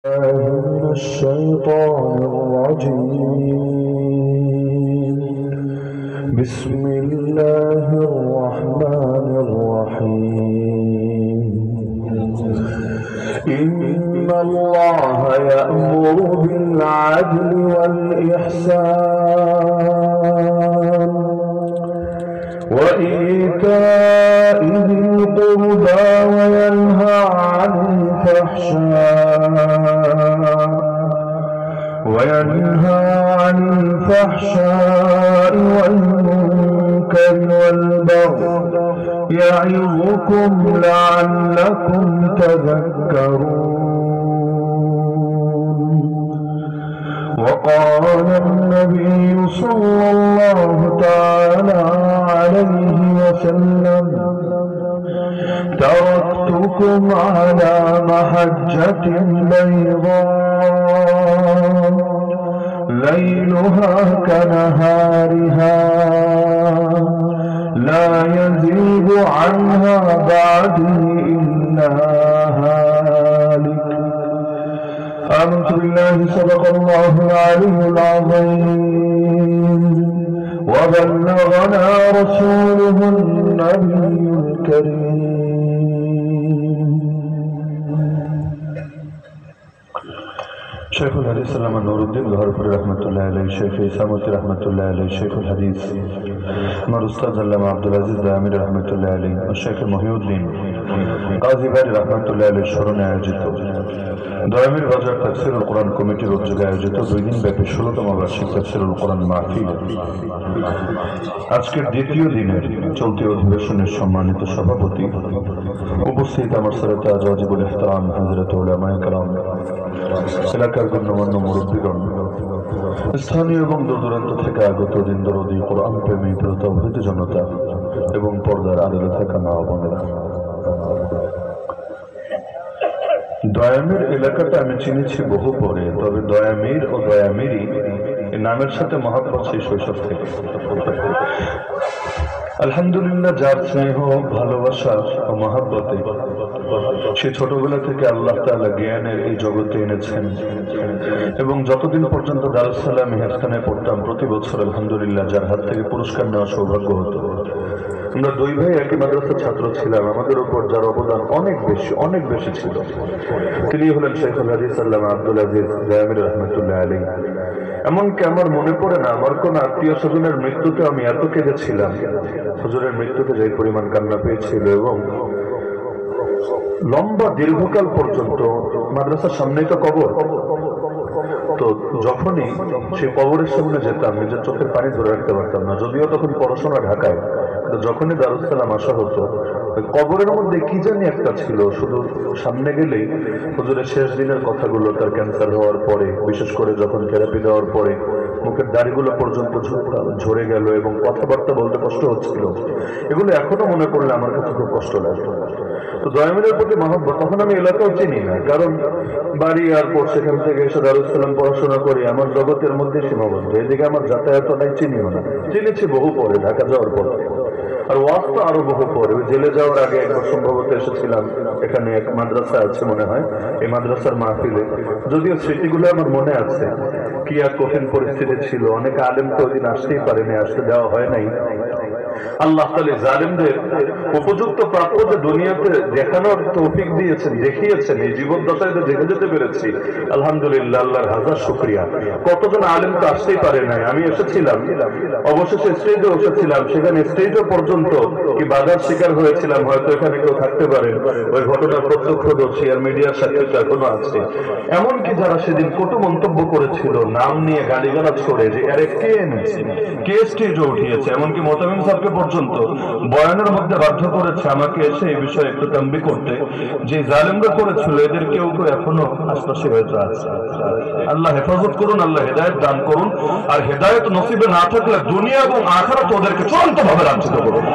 من الشيطان الرجيم. بسم الله الرحمن الرحيم. إن الله يأمر بالعدل والإحسان وإيتاء ذي القربى وينهى عن الفحشاء والمنكر والبغي يعظكم لعلكم تذكرون. وقال النبي صلى الله تعالى عليه وسلم: تركتكم على محجة بيضاء ليلها كنهارها لا يزيغ عنها بعدي إلا هالك. آمنت بالله صدق الله العلي العظيم وبلغنا رسوله النبي الكريم. شيخ الحديث سلام نور الدين الغرفري رحمة الله عليه، شيخ إسامة رحمة الله عليه، شيخ الحديث আমার উস্তাদ আল্লামা আব্দুল আজিজ দামির রহমতুল্লাহ আলাইহি ও শেখ মহিউদ্দিন কাজী বাড়ি রহমতুল্লাহ আলাইহির স্মরণে আয়োজিত দয়ামির বাজার তাফসীরুল কোরআন কমিটির উদ্যোগে আয়োজিত 2 দিন ব্যাপী 16তম বার্ষিক তাফসীরুল কোরআন মাহফিল আজকের দ্বিতীয় দিনের চলতি অধিবেশনের সম্মানিত সভাপতি, উপস্থিত আমার সাথে আজাজিবুল ইহতারাম হযরত উলামায়ে কেরাম, এলাকার গণ্যমান্য মুরব্বীগণ, স্থানীয় এবং দূরদূরান্ত থেকে আগত দিন দরদি কোরআন প্রেমী প্রতাবৃত জনতা এবং পর্দার আড়ালে থাকা মা বোনেরা, দয়ামির এলাকাটা আমি চিনেছি বহু পরে, তবে দয়ামির ও দয়ামিরি নামের সাথে মহব্বত সেই শৈশব থেকে। আলহামদুলিল্লাহ, যার স্নেহ ভালোবাসা ও মহব্বতে সে ছোটবেলা থেকে আল্লাহ তাআলা জ্ঞানের এই জগতে এনেছেন এবং যতদিন পর্যন্ত দারুস সালাম হেফখানে পড়তাম প্রতি বছর আলহামদুলিল্লাহ যার হাত থেকে পুরস্কার নেওয়ার সৌভাগ্য হতো। আমরা 2 ভাই একই মাদ্রাসার ছাত্র ছিলাম, আমাদের উপর যার অবদান অনেক বেশি ছিল তিনি হলেন শেখুল হাদিস আল্লামা আব্দুল আজিজ দামির রহমতুল্লাহ আলাইহি। এমনকি আমার মনে পড়ে না আমার কোন আত্মীয় স্বজনের মৃত্যুতে আমি এত কেঁদেছিলাম, হুজুরের মৃত্যুতে যে পরিমাণ কান্না পেয়েছিল এবং লম্বা দীর্ঘকাল পর্যন্ত মাদ্রাসার সামনেই তো কবর, তো যখনই সেই কবরের সামনে যেতাম নিজের চোখের পানি ধরে রাখতে পারতাম না, যদিও তখন পড়াশোনা ঢাকায়, যখনই দারুস সালাম আসা হতো কবরের মধ্যে কি জানি একটা ছিল, শুধু সামনে গেলেই হুজুরের শেষ দিনের কথাগুলো, তার ক্যান্সার হওয়ার পরে, বিশেষ করে যখন থেরাপি দেওয়ার পরে মুখের দাড়িগুলো পর্যন্ত ঝরে গেল এবং কথাবার্তা বলতে কষ্ট হচ্ছিল, এগুলো এখনো মনে করলে আমার কাছে খুব কষ্ট লাগে। তো দয়ামিরের প্রতি মহব্বত, তখন আমি এলাকাও চিনি না, কারণ বাড়ি এয়ারপোর্ট, সেখান থেকে এসে দারুস সালাম পড়াশোনা করি, আমার জগতের মধ্যে সীমাবদ্ধ, এদিকে আমার যাতায়াত নাই, চিনিও না, চিনেছি বহু পরে ঢাকা যাওয়ার পর, আর ওয়াজ তো আরো বহু পরে। ওই জেলে যাওয়ার আগে একবার সম্ভবত এসেছিলাম, এখানে এক মাদ্রাসা আছে মনে হয়, এই মাদ্রাসার মাহফিলে, যদিও স্মৃতিগুলো আমার মনে আছে, কি আর কঠিন পরিস্থিতি ছিল, অনেক আলেম তো ওই দিন আসতেই পারেনি, আসতে দেওয়া হয় নাই। আল্লাহ তাআলা জালিমদের উপযুক্ত প্রাপ্য যে দুনিয়াতে দেখানোর তৌফিক দিয়েছেন, দেখিয়েছেন, এই জীবন দশায় তো দেখে যেতে পেরেছি, আলহামদুলিল্লাহ, আল্লাহর হাজার শুকরিয়া। কতজন আলেম তো আসতেই পারে নাই, আমি এসেছিলাম, অবশেষে স্টেজে বসেছিলাম, সেখানে স্টেজও পর্যন্ত কি বাধার শিকার হয়েছিলাম, হয়তো এখানে কেউ থাকতে পারেন, ওই ঘটনার প্রত্যক্ষদর্শী আর মিডিয়ার সাক্ষী তো এখনো আছে। এমনকি যারা সেদিন কটু মন্তব্য করেছিল, নাম নিয়ে গালিগালাজ করে যে আরে কে এনেছে, কে স্টেজে উঠিয়েছে, এমনকি মোতামিম সাহেবকে পর্যন্ত বয়ানের মধ্যে বাধ্য করেছে আমাকে এসে এই বিষয়ে একটু তাম্বি করতে, যে জালেমরা করেছিল এদের কেউ কেউ এখনো আশপাশে হয়তো আছে। আল্লাহ হেফাজত করুন, আল্লাহ হেদায়েত দান করুন, আর হেদায়েত নসিবে না থাকলে দুনিয়া এবং আখিরাত ওদেরকে চূড়ান্ত ভাবে লাঞ্ছিত করুন।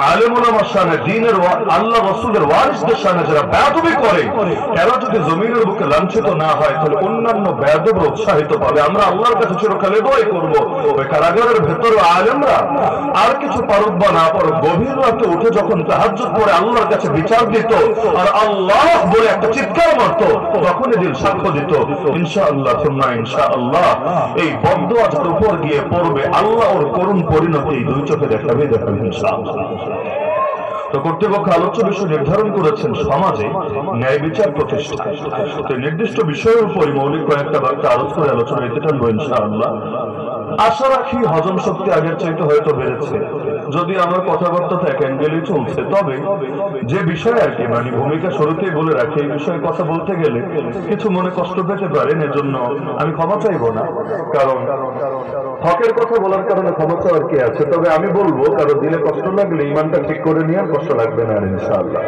আলেম ওলামার শানে, দ্বীনের আল্লাহ রাসূলের ওয়ারিসদের শানে যারা বেয়াদবি করে, এরা যদি জমিনের বুকে লাঞ্ছিত না হয় তাহলে অন্যান্য বেয়াদবরা উৎসাহিত পাবে। আমরা আল্লাহর কাছে চিরকালে দোয়া করব ওই কারাগারের ভেতরে আলেমরা আর কিছু পারুক বা না পারুক, গভীর রাতে উঠে যখন তাহাজ্জুদ পড়ে আল্লাহর কাছে বিচার দিত আর আল্লাহ বলে একটা চিৎকার মারত, তখনই দিল সাক্ষ্য দিত ইনশাআল্লাহ সুম্মা ইনশাআল্লাহ এই বদদুয়া যার উপর গিয়ে পড়বে আল্লাহ ওর করুণ পরিণতি দুই চোখে দেখাবে ইনশাআল্লাহ। তো কর্তৃপক্ষ আলোচ্য বিষয় নির্ধারণ করেছেন সমাজে ন্যায় বিচার প্রতিষ্ঠা। তো নির্দিষ্ট বিষয়ের উপর মৌলিক কয়েকটা বার্তা আলোচনা আলোচনা এতে টানবো ইনশাআল্লাহ। আশা রাখি হজম শক্তি আগের চাইতে হয়তো বেড়েছে, যদি আমার কথাবার্তা এক অ্যাঙ্গেলই চলছে। তবে যে বিষয় আর কি মানে ভূমিকা শুরুতেই বলে রাখি, এই বিষয়ে কথা বলতে গেলে কিছু মনে কষ্ট পেতে পারেন, এজন্য আমি ক্ষমা চাইবো না, কারণ হকের কথা বলার কারণে ক্ষমা চাওয়ার কি আছে। তবে আমি বলবো কারো দিলে কষ্ট লাগলে ইমানটা ঠিক করে নিয়ে কষ্ট লাগবে না ইনশাআল্লাহ।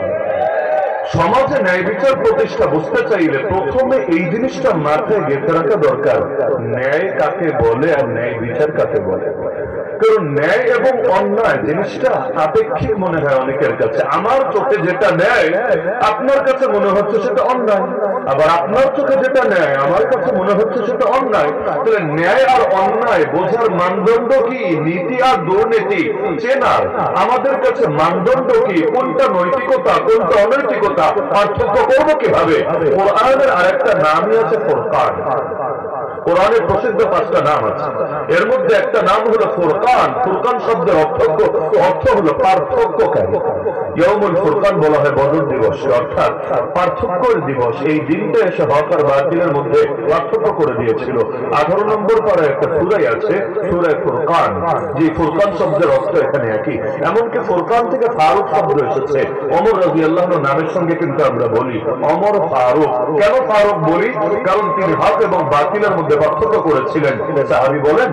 সমাজে ন্যায় বিচার প্রতিষ্ঠা বুঝতে চাইলে প্রথমে এই জিনিসটা মাথায় গেঁথে রাখা দরকার, ন্যায় কাকে বলে আর ন্যায় বিচার কাকে বলে। কারণ ন্যায় এবং অন্যায় জিনিসটা আপেক্ষিক মনে হয় অনেকের কাছে। আমার চোখে যেটা ন্যায় আপনার কাছে মনে হচ্ছে সেটা অন্যায়, আবার আপনার চোখে যেটা ন্যায় আমার কাছে মনে হচ্ছে সেটা অন্যায়। তাহলে ন্যায় আর অন্যায় বোঝার মানদণ্ড কি? নীতি আর দুর্নীতি চেনার আমাদের কাছে মানদণ্ড কি? কোনটা নৈতিকতা কোনটা অনৈতিকতা পার্থক্য করবো কিভাবে? কোরআনের আরেকটা নামই আছে ফুরকান। কোরআনের প্রসিদ্ধ 5টা নাম আছে, এর মধ্যে একটা নাম হলো ফুরকান। ফুরকান শব্দের অর্থ হলো পার্থক্যকারী। ইয়াউমুল ফুরকান বলা হয় বদর দিবস, অর্থাৎ পার্থক্যের দিবস। এই দিনটা এসে হক আর বাতিলের মধ্যে পার্থক্য করে দিয়েছিল। 18 নম্বর পারে একটা সূরাই আছে, সূরা ফুরকান। যে ফুরকান শব্দের অর্থ এখানে একই। এমনকি ফুরকান থেকে ফারুক শব্দ এসেছে। ওমর রাদিয়াল্লাহু আনহু নামের সঙ্গে কিন্তু আমরা বলি ওমর ফারুক। কেন ফারুক বলি? কারণ তিনি হক এবং বাতিলের মধ্যে পার্থক্য করেছিলেন। সাহাবী বলেন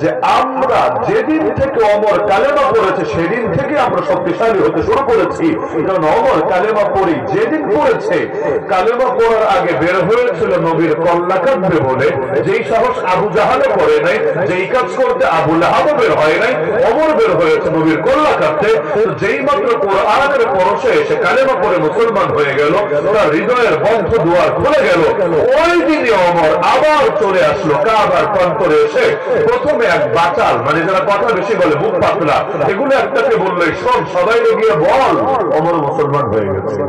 যে আমরা যেদিন থেকে ওমর কালেমা পড়েছে সেদিন থেকে আমরা শক্তিশালী হতে শুরু করেছি। কারণ ওমর কালেমা পড়ি যেদিন পড়েছে, কালেমা পড়ার আগে বের হয়েছিল নবীর কল্লা কাঁদবে বলে, যেই সাহস আবু জাহালে করে নাই, যেই কাজ করতে আবু লাহাব বের হয় নাই, ওমর বের হয়েছে নবীর কল্লা কাঁদতে। যেই মাত্র কোরআনের পরশে এসে কালেমা পড়ে মুসলমান হয়ে গেল, তার হৃদয়ের বন্ধ দুয়ার খুলে গেল। ওই দিনে ওমর আবার চলে আসলো কাবার প্রান্তরে এসে প্রথমে এক বাচাল, মানে যারা কথা বেশি বলে মুখ পাতলা, এগুলো একটাকে বললে সবাই গিয়ে বল, ওমর মুসলমান হয়ে গেছে।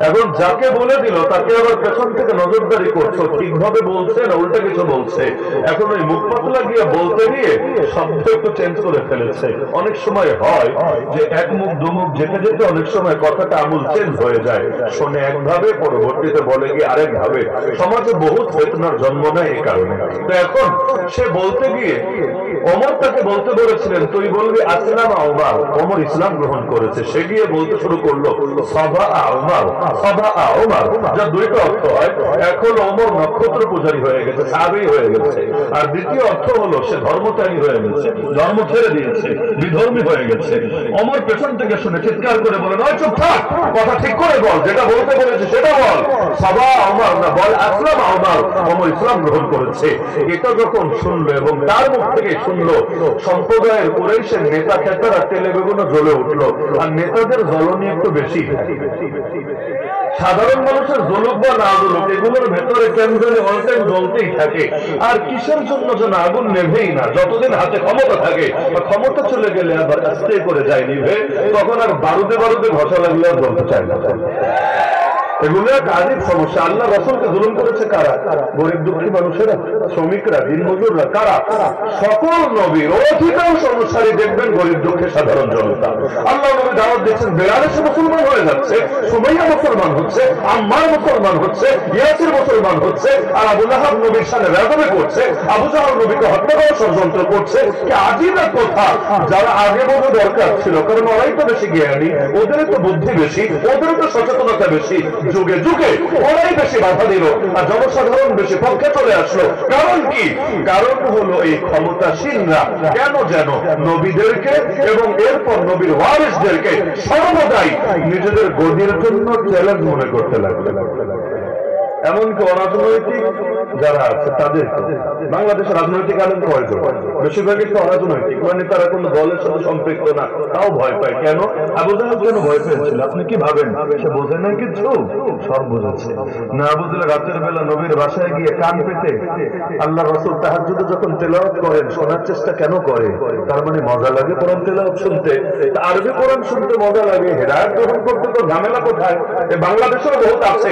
এখন যাকে বলে দিল তাকে আবার পেছন থেকে নজরদারি করছো, ঠিকভাবে বলছে না উল্টা কিছু বলছে। এখন ওই মুখ পাতলা গিয়ে বলতে গিয়ে শব্দ একটু চেঞ্জ করে ফেলেছে। অনেক সময় হয় যে এক মুখ দুমুখ যেতে যেতে অনেক সময় কথাটা আমূল চেঞ্জ হয়ে যায়, শোনে একভাবে পরবর্তীতে বলে গিয়ে আরেক ভাবে। সমাজে বহুত ফিতনার জন্ম নেয় এই কারণে। তো এখন সে বলতে গিয়ে ওমর তাকে বলতে বলেছিলেন তুই বলবি আসলামা ওমর, ওমর ইসলাম গ্রহণ করেছে। সে গিয়ে বলতে শুরু করলো সাবা ওমর, সাবা ওমর, যা দুইটা অর্থ হয়। এখন ওমর নক্ষত্র পূজারী হয়ে গেছে, সাহাবী হয়ে গেছে। আর দ্বিতীয় অর্থ হলো সে ধর্মত্যাগী হয়ে গেছে, ধর্ম ছেড়ে দিয়েছে, বিধর্মী হয়ে গেছে। ওমর পেছন থেকে শুনে চিৎকার করে বলে নয় চুপ থাক, কথা ঠিক করে বল, যেটা বলতে বলেছে সেটা বল। সাবা ওমর না, বল আসলাম ওমর, ওমর ইসলাম গ্রহণ করেছে। এটা যখন শুনলো এবং তার মুখ থেকে শুনলো, সম্প্রদায়ের কুরাইশের নেতা খেতারা তেলে বেগুনে জ্বলে উঠলো। আর নেতাদের জ্বলনি একটু বেশি, সাধারণ মানুষের জ্বলুক বা না জ্বলুক এগুলোর ভেতরে কেন্দ্রে অল টাইম জ্বলতেই থাকে। আর কিসের জন্য যেন আগুন নেভেই না, যতদিন হাতে ক্ষমতা থাকে, ক্ষমতা চলে গেলে আবার আস্তে করে যায় নিভে, তখন আর বারুদে বারুদে ঘষা লাগলে আর জ্বলতে চায় না। এগুলো এক আজীব সমস্যা। আল্লাহ রাসূলকে জুলুম করেছে কারা? গরিব দুঃখী মানুষেরা, শ্রমিকরা, দিনমজুররা। কারা? সকল নবীর অধিকাংশ অনুসারী দেখবেন গরিব দুঃখের সাধারণ জনতা। আল্লাহ নবী দাওয়াত দিচ্ছেন, বেলাল এসে মুসলমান হয়ে যাচ্ছে, সুমাইয়া মুসলমান হচ্ছে, আম্মার মুসলমান হচ্ছে, ইয়াসির মুসলমান হচ্ছে, আর আবু লাহাব নবীর সামনে বেয়াদবি করছে, আবু জাহল নবীকে হত্যা করার ষড়যন্ত্র করছে। কি আজীব এক কথা! যারা আগে বোঝা দরকার ছিল, কারণ ওরাই তো বেশি জ্ঞানী, ওদের তো বুদ্ধি বেশি, ওদের তো সচেতনতা বেশি, যুগে যুগে ওরাই বেশি বাধা দিল আর জনসাধারণ বেশি পক্ষে চলে আসলো। কারণ কি? কারণ হলো এই ক্ষমতাসীনরা কেন যেন নবীদেরকে এবং এরপর নবীর ওয়ারিসদেরকে সর্বদাই নিজেদের গদির জন্য চ্যালেঞ্জ মনে করতে লাগলো। এমনকি অরাজনৈতিক যারা আছে তাদের বাংলাদেশের রাজনৈতিক আলেম কয়জন, বেশিরভাগই তো অরাজনৈতিক, মানে তারা কোনো দলের সাথে সম্পৃক্ত না, তাও ভয় পায়। কেন? আবু জাহেল কেন ভয় পেয়েছিল আপনি কি ভাবেন? সে বোঝে না কিছু, সব বুঝেছে না। বুঝলে রাতের বেলা নবীর বাসায় গিয়ে কান পেতে আল্লাহ রাসূল তাহাজ্জুদে যখন তেলাওয়াত করেন শোনার চেষ্টা কেন করে? তার মানে মজা লাগে কোরআন তেলাওয়াত শুনতে। আরবি কোরআন শুনতে মজা লাগে, হেদায়েত গ্রহণ করতে তো ঝামেলা কোথায়? বাংলাদেশেও বহুত আছে।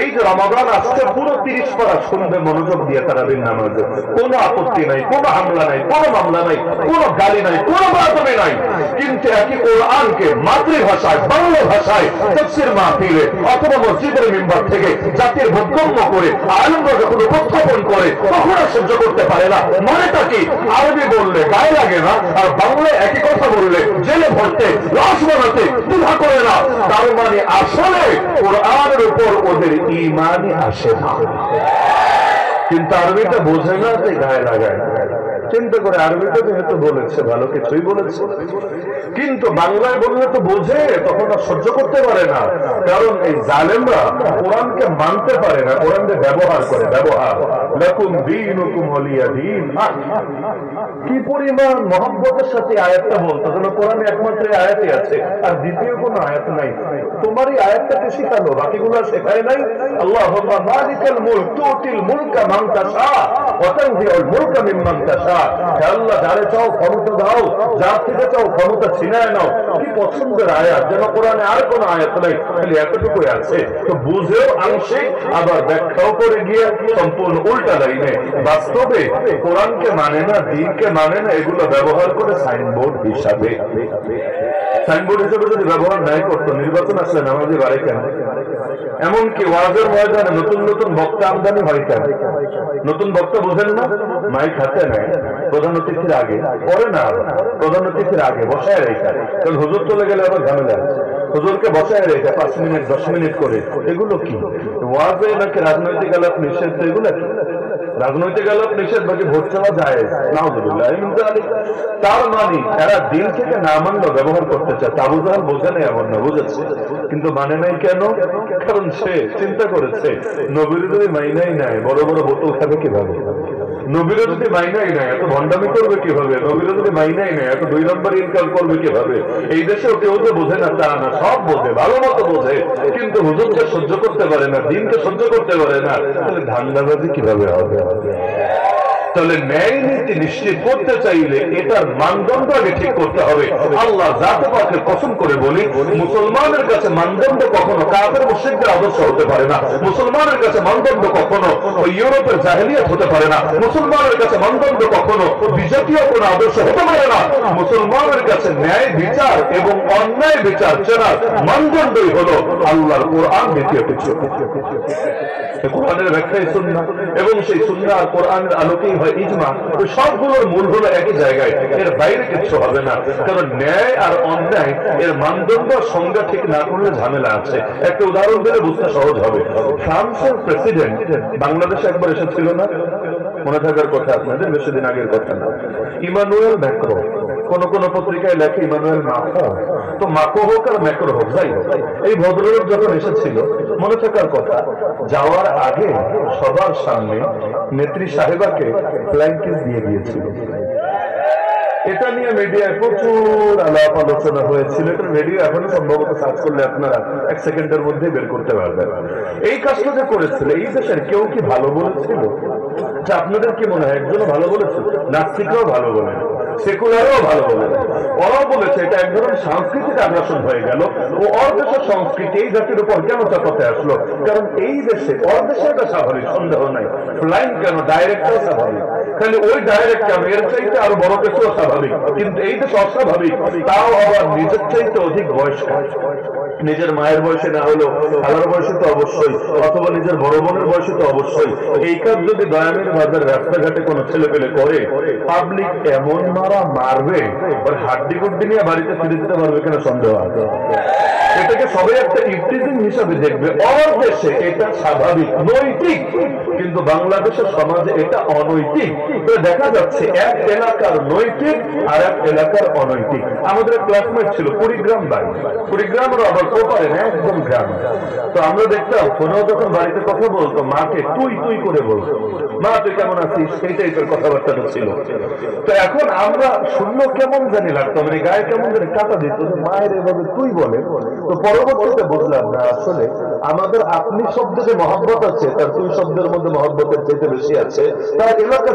এই যে রমাদান আসছে, পুরো 30 পারা শুনবে মনোযোগ দিয়ে তারাবির নামাজে, কোনো আপত্তি নাই, কোনো হামলা নাই, কোনো মামলা নাই, কোনো গালি নাই, কোনো বাদমি নাই। কিন্তু একই কোরআনকে মাতৃভাষায় বাংলা ভাষায় তাফসীর মাহফিলে অথবা মসজিদের মিম্বার থেকে জাতির বোধগম্য করে আলেমরা যখন উপস্থাপন করে তখন আর সহ্য করতে পারে না। মানেটা কি? আরবি বললে গায়ে লাগে না, আর বাংলায় একই কথা বললে জেলে ভরতে, লাশ বানাতে দ্বিধা করে না। তার মানে আসলে কোরআনের উপর ওদের ঈমানই আসে না, কিন্তু আরবিটা বোঝে না, তাই গায়ে লাগায়। চিন্তা করে আরবিটা যেহেতু বলেছে ভালো কিছুই বলেছে, কিন্তু বাংলায় বললে তো বোঝে, তখন আর সহ্য করতে পারে না। কারণ এই জালেমরা কোরআনকে মানতে পারে না, কোরআনকে ব্যবহার করে। ব্যবহার লাকুম দীনুকুম ওয়ালিয়া দীন। কি পরিমাণ মহব্বতের সাথে আয়াতটা বলতো, যেন কোরআনে একমাত্র আয়াতই আছে, আর দ্বিতীয় কোনো আয়াত নাই। তোমারই আয়াতটাকে শিখালো, বাকিগুলো শেখায় নাই। আল্লাহুম্মা মালিকাল মুলক তুতিল মুলকা মান তাশা ওয়া তানজিউল মুলকা মিম্মান তাশা। হে আল্লাহ, যারে চাও ক্ষমতা দাও, যার থেকে চাও ক্ষমতা ছিনায় নাও। কি পছন্দের আয়াত, যেন কোরআনে আর কোনো আয়াত নাই, খালি এতটুকুই আছে। তো বুঝেও আংশিক, আবার ব্যাখ্যাও করে গিয়ে সম্পূর্ণ উল্টা লাইনে। বাস্তবে কোরআনকে মানে না, দ্বীনকে মানে না, এগুলো ব্যবহার করে সাইনবোর্ড হিসাবে। সাইনবোর্ড হিসেবে যদি ব্যবহার নাই করতো, নির্বাচন আসলে নামাজি বাড়ে কেন? এমনকি ওয়াজের ময়দানে নতুন নতুন বক্তা আমদানি হয় কেন? নতুন বক্তা বোঝেন না, মাইক হাতে নেয় প্রধান অতিথির আগে, পরে না, প্রধান অতিথির আগে বসায় রেখে, কারণ হুজুর চলে গেলে আবার ঝামেলা আছে। হুজুরকে বসায় রেখে 5 মিনিট 10 মিনিট করে, এগুলো কি? ওয়াজে নাকি রাজনৈতিক আলাপ নিষেধ? এগুলো কি রাজনৈতিক আলাপ নিষেধ? বাকি ভোট চাওয়া যায় নাউযুবিল্লাহ। তার মানে এরা দিল থেকে না মানলেও ব্যবহার করতে চায়। আবু জাহেল বোঝে নাই, এমন না, বুঝেছে, কিন্তু মানে নাই কেন? কারণ সে চিন্তা করেছে নবীর যদি মাইনাই নাই, বড় বড় বোতল খাবে কিভাবে? নবীরা যদি মাইনাই নাই, এত ভণ্ডামি করবে কিভাবে? নবীরা যদি মাইনাই নাই, এত 2 নম্বর ইনকাম করবে কিভাবে? এই দেশেও কেউ তো বোঝে না তা না, সব বোঝে, ভালো মতো বোঝে, কিন্তু হুজুরকে সহ্য করতে পারে না, দিনকে সহ্য করতে পারে না। তাহলে ধান্দাবাজি কিভাবে হবে? তাহলে ন্যায় নীতি নিশ্চিত করতে চাইলে এটার মানদণ্ড আগে ঠিক করতে হবে। আল্লাহ জাত পাকে কসম করে বলি, মুসলমানের কাছে মানদণ্ড কখনো কাফের মুশরিকদের আদর্শ হতে পারে না। মুসলমানের কাছে মানদণ্ড কখনো ওই ইউরোপের জাহেলিয়াত হতে পারে না। মুসলমানের কাছে মানদণ্ড কখনো বিজাতীয় কোনো আদর্শ হতে পারে না। মুসলমানের কাছে ন্যায় বিচার এবং অন্যায় বিচার চেনার মানদণ্ডই হলো আল্লাহর কোরআন, দ্বিতীয় কিছু। কোরআনের ব্যাখ্যায় সুন্নাহ, এবং সেই সুন্নাহ আর কোরআনের আলোকেই হয় ইজমা। সবগুলোর মূল হলো একই জায়গায়, এর বাইরে কিছু হবে না। কারণ ন্যায় আর অন্যায় এর মানদণ্ড সংজ্ঞা ঠিক না করলে ঝামেলা আছে। একটা উদাহরণ দিলে বুঝতে সহজ হবে। ফ্রান্সের প্রেসিডেন্ট বাংলাদেশে একবার এসেছিল না? মনে থাকার কথা আপনাদের, বেশি দিন আগের কথা না। ইমানুয়েল ম্যাক্রো, কোন কোন পত্রিকায় লেখে ইমানুয়েল মাক্রো, তো মাক্রো হোক আর ম্যাক্রো হোক, যাই হোক, এই ভদ্রলোক যখন এসেছিল, মনে থাকার কথা, যাওয়ার আগে সবার সামনে নেত্রী সাহেবাকে ফ্লাইং কিস দিয়ে দিয়েছিল। এটা নিয়ে মিডিয়ায় প্রচুর আলাপ আলোচনা হয়েছিল। এটা ভিডিও এখনো সম্ভবত সার্চ করলে আপনারা 1 সেকেন্ডের মধ্যে বের করতে পারবেন। এই কাজটা যে করেছিল, এই দেশের কেউ কি ভালো বলেছিল? আচ্ছা, আপনাদের কি মনে হয় একজনও ভালো বলেছিল? নাস্তিকরাও ভালো বলে, সেকুলারও ভালো বলে, ওরাও বলেছে এটা এক ধরনের সাংস্কৃতিক আগ্রাসন হয়ে গেল। ও ওর দেশের সংস্কৃতি এই জাতির উপর কেন চাপাতে আসলো? কারণ এই দেশে, ওর দেশে এটা স্বাভাবিক, সন্দেহ নাই। ফ্লাইং কেন, ডাইরেক্টও স্বাভাবিক, খালি ওই ডাইরেক্ট কেন, এর চাইতে আরো বড় কিছুও স্বাভাবিক। কিন্তু এই দেশ অস্বাভাবিক, তাও আবার নিজের চাইতে অধিক বয়স্ক। নিজের মায়ের বয়সে না হলেও খালার বয়সে তো অবশ্যই, অথবা নিজের বড় বোনের বয়সে তো অবশ্যই। এই কাজ যদি দয়ামের বাজার রাস্তাঘাটে কোনো ছেলে পেলে করে, পাবলিক এমন মারা মারবে, ওর হাড্ডি গুড্ডি নিয়ে বাড়িতে ফিরে যেতে পারবে কিনা সন্দেহ আছে। এটা এটাকে সবাই একটা ইফটিজিং হিসাবে দেখবে। ওর দেশে এটা স্বাভাবিক নৈতিক, কিন্তু বাংলাদেশের সমাজে এটা অনৈতিক। তো দেখা যাচ্ছে এক এলাকার নৈতিক আর এক এলাকার অনৈতিক। আমাদের ক্লাসমেট ছিল কুড়িগ্রাম বাড়ি, কুড়িগ্রামের আবার কোপারে না, একদম গ্রাম। তো আমরা দেখতাম ফোনেও যখন বাড়িতে কথা বলতো মাকে তুই তুই করে বলতো, মা তুই কেমন আছিস, সেই টাইপের কথাবার্তাটা ছিল। তো এখন আমরা শুনলো কেমন জানি লাগতো, মানে গায়ে কেমন জানি কাটা দিত যে মায়ের এভাবে তুই বলে। তো পরবর্তীতে বুঝলাম না, আসলে আমাদের আপনি শব্দে যে মহব্বত আছে তার তুই শব্দের মধ্যে মহব্বতের চাইতে বেশি আছে। তার এলাকা